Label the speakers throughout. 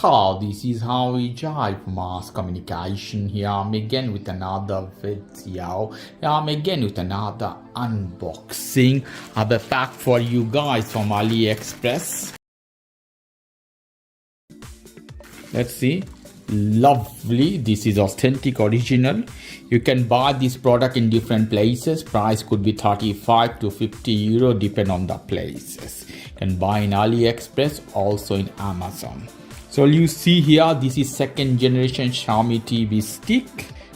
Speaker 1: This is how we drive mass communication. Here I'm again with another video. Here I'm again with another unboxing. I have a pack for you guys from AliExpress. Let's see. Lovely. This is authentic original. You can buy this product in different places. Price could be 35 to 50 euro depending on the places. You can buy in AliExpress, also in Amazon. So you see here, this is second generation Xiaomi TV Stick.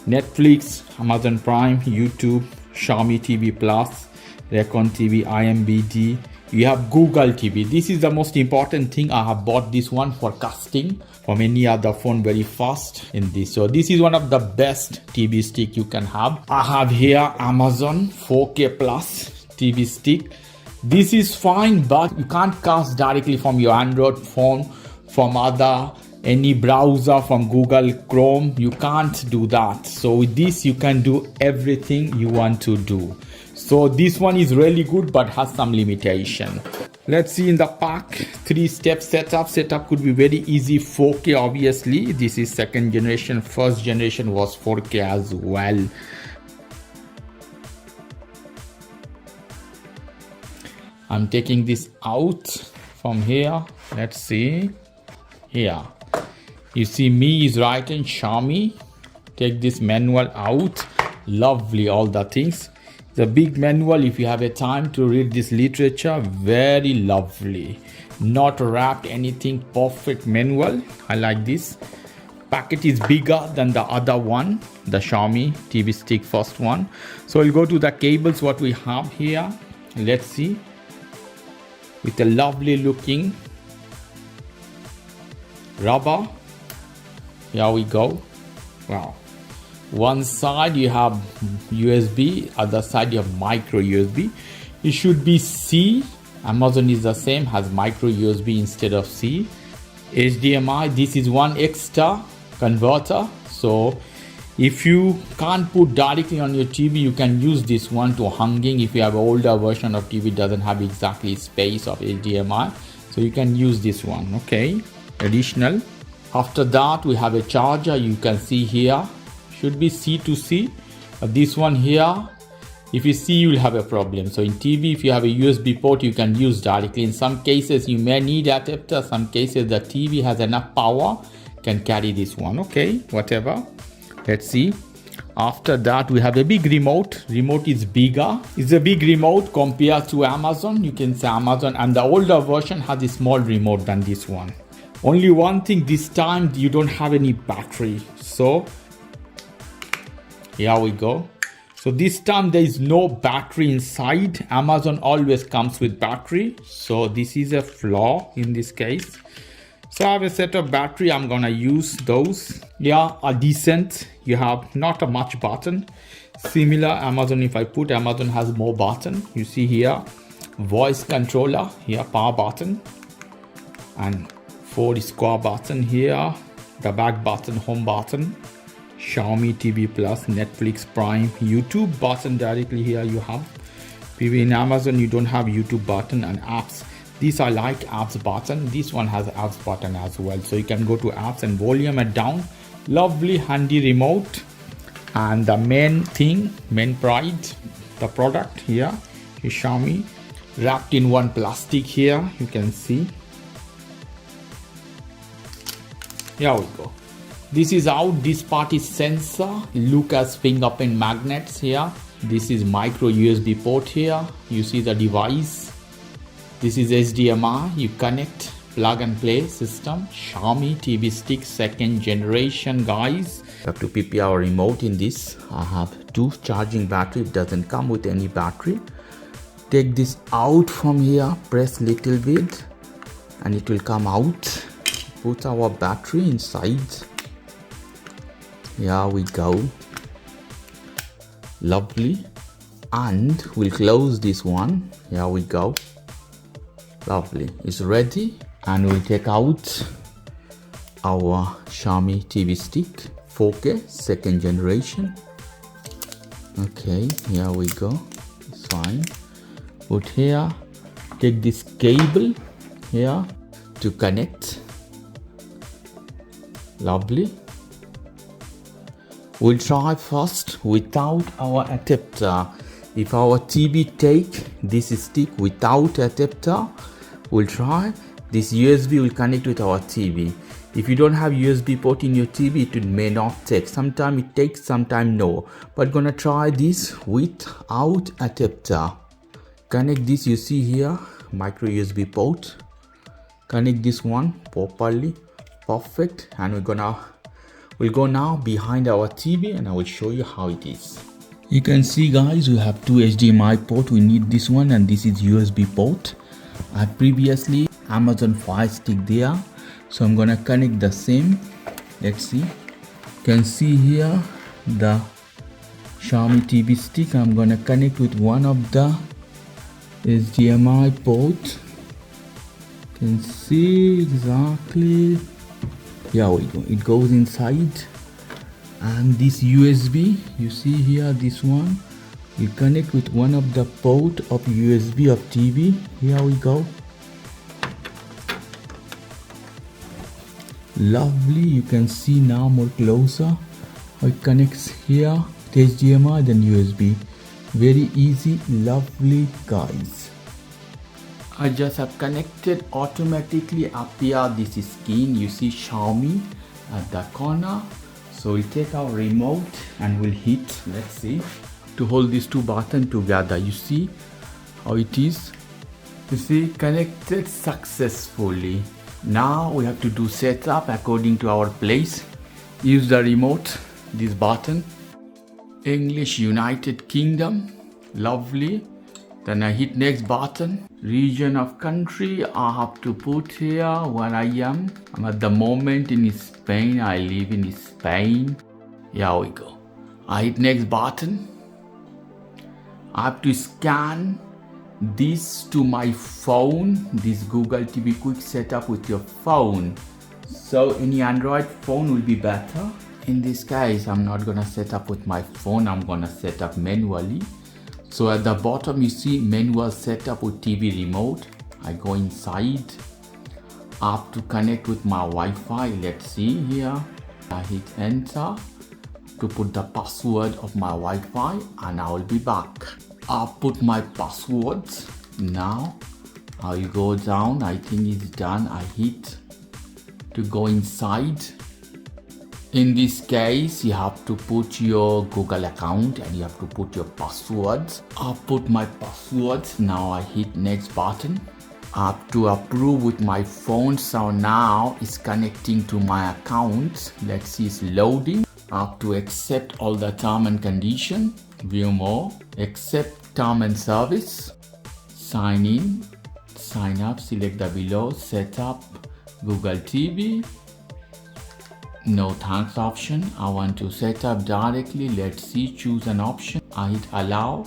Speaker 1: Netflix, Amazon Prime, YouTube, Xiaomi TV Plus, Recon TV, IMBD. You have Google TV. This is the most important thing. I have bought this one for casting from any other phone very fast in this. So this is one of the best TV stick you can have. I have here Amazon 4K Plus TV stick. This is fine, but you can't cast directly from your Android phone, from any browser, from Google Chrome. You can't do that. So with this you can do everything you want to do. So this one is really good but has some limitation. Let's see in the pack. 3-step setup. Setup could be very easy. 4K obviously. This is second generation. First generation was 4K as well. I'm taking this out from here. Let's see. Here. You see me is writing Xiaomi. Take this manual out. Lovely, all the things. The big manual, if you have a time to read this literature, very lovely. Not wrapped anything, perfect manual. I like this. Packet is bigger than the other one, the Xiaomi TV Stick first one. So we'll go to the cables, what we have here. Let's see. With a lovely looking rubber. Here we go. Wow. One side you have USB, other side you have micro USB. It should be C. Amazon is the same, has micro USB instead of C. HDMI, this is one extra converter. So if you can't put directly on your TV, you can use this one to hanging. If you have an older version of TV, doesn't have exactly space of HDMI, so you can use this one. Okay, additional. After that we have a charger. You can see here should be C to C. This one here, if you see, you will have a problem. So in TV, if you have a USB port, you can use directly. In some cases you may need adapter. Some cases the TV has enough power, can carry this one. Okay, whatever. Let's see. After that we have a big remote. Remote is bigger. It's a big remote compared to Amazon. You can say Amazon, and the older version has a small remote than this one. Only one thing, this time you don't have any battery. So here we go. So this time there is no battery inside. Amazon always comes with battery. So this is a flaw in this case. So I have a set of battery. I'm gonna use those. Yeah, are decent. You have not a much button. Similar Amazon, if I put Amazon has more button. You see here, voice controller, here power button, and 4 square button here, the back button, home button, Xiaomi TV Plus, Netflix, Prime, YouTube button directly here you have. In Amazon you don't have YouTube button, and apps. This I like apps button. This one has apps button as well. So you can go to apps and volume it down. Lovely handy remote. And the main thing, main pride, the product here is Xiaomi. Wrapped in one plastic here, you can see. Here we go. This is out. This part is sensor. Look as fingerprint magnets here. This is micro USB port here. You see the device. This is HDMI. You connect, plug and play system. Xiaomi TV Stick second generation, guys. You have to prepare our remote in this. I have 2 charging battery. It doesn't come with any battery. Take this out from here. Press little bit, and it will come out. Put our battery inside. Here we go. Lovely. And we'll close this one. Here we go. Lovely. It's ready. And we'll take out our Xiaomi TV Stick 4K second generation. Okay, here we go. It's fine. Put here. Take this cable here to connect. Lovely. We'll try first without our adapter. If our TV take this stick without adapter, we'll try. This USB will connect with our TV. If you don't have USB port in your TV, it may not take. Sometimes it takes, sometimes no. But gonna try this without adapter. Connect this, you see here, micro USB port. Connect this one properly, perfect. And we'll go now behind our TV and I will show you how it is. You can see guys, we have two HDMI port. We need this one and this is USB port. I have previously Amazon Fire Stick there, so I'm gonna connect the same. Let's see. You can see here the Xiaomi TV Stick. I'm gonna connect with one of the HDMI port. You can see exactly. Here we go. It goes inside. And this USB, you see here, this one, you connect with one of the port of USB of TV. Here we go. Lovely. You can see now more closer how it connects here with HDMI then USB. Very easy, lovely guys. I just have connected automatically up here. This is screen, you see Xiaomi at the corner. So we'll take our remote and we'll hit, let's see, to hold these two buttons together. You see how it is? You see, connected successfully. Now we have to do setup according to our place. Use the remote, this button. English United Kingdom, lovely. Then I hit next button. Region of country, I have to put here where I am. I'm at the moment in Spain. I live in Spain. Here we go. I hit next button. I have to scan this to my phone. This Google TV quick setup with your phone. So any Android phone will be better. In this case, I'm not gonna set up with my phone. I'm gonna set up manually. So at the bottom you see manual setup with TV remote. I go inside. I have to connect with my Wi-Fi. Let's see here. I hit enter to put the password of my Wi-Fi and I will be back. I put my passwords. Now I will go down. I think it's done. I hit to go inside. In this case, you have to put your Google account and you have to put your passwords. I put my passwords. Now I hit next button. I have to approve with my phone. So now it's connecting to my account. Let's see, it's loading. I have to accept all the term and condition. View more. Accept term and service. Sign in. Sign up. Select the below. Set up Google TV. No thanks option. I want to set up directly. Let's see, choose an option. I hit allow.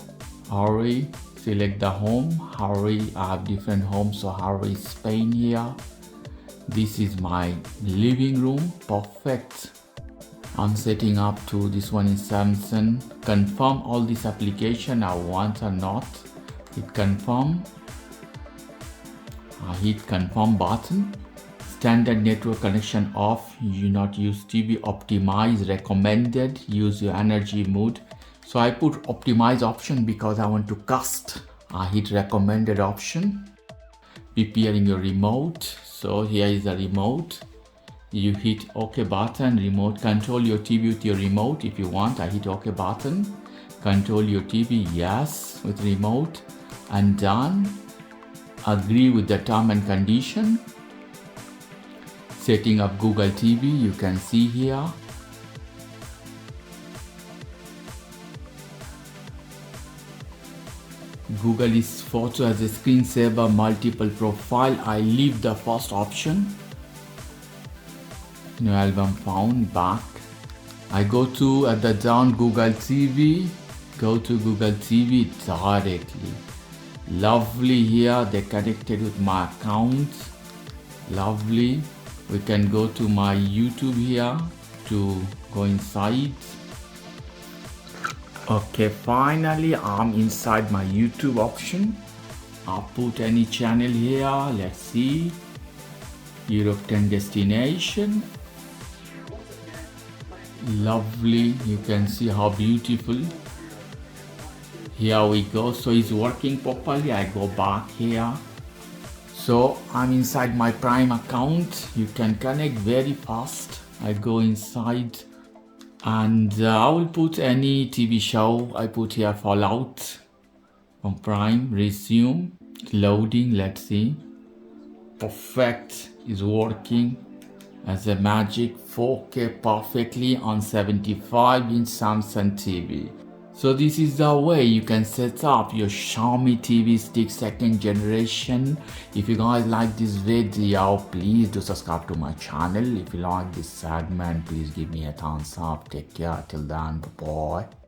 Speaker 1: Hurry, select the home. Hurry, I have different homes, so hurry Spain here. This is my living room. Perfect. I'm setting up to this one in Samsung. Confirm all this application I want or not. Hit confirm. I hit confirm button. Standard network connection off. You not use TV. Optimize recommended. Use your energy mode. So I put optimize option because I want to cast. I hit recommended option. Preparing your remote. So here is the remote. You hit OK button. Remote, control your TV with your remote if you want. I hit OK button. Control your TV, yes, with remote. And done. Agree with the term and condition. Setting up Google TV, you can see here. Google is photo as a screensaver, multiple profile. I leave the first option. New album found, back. I go to at the down Google TV. Go to Google TV directly. Lovely here, they connected with my account. Lovely. We can go to my YouTube here to go inside. Okay, finally I'm inside my YouTube option. I'll put any channel here. Let's see. Europe 10 destination. Lovely, you can see how beautiful. Here we go. So it's working properly. I go back here. So I'm inside my Prime account. You can connect very fast. I go inside and I will put any TV show. I put here Fallout from Prime. Resume. Loading. Let's see. Perfect. Is working as a magic. 4K perfectly on 75-inch Samsung TV. So this is the way you can set up your Xiaomi TV Stick 2nd generation. If you guys like this video, please do subscribe to my channel. If you like this segment, please give me a thumbs up. Take care till then. Bye bye.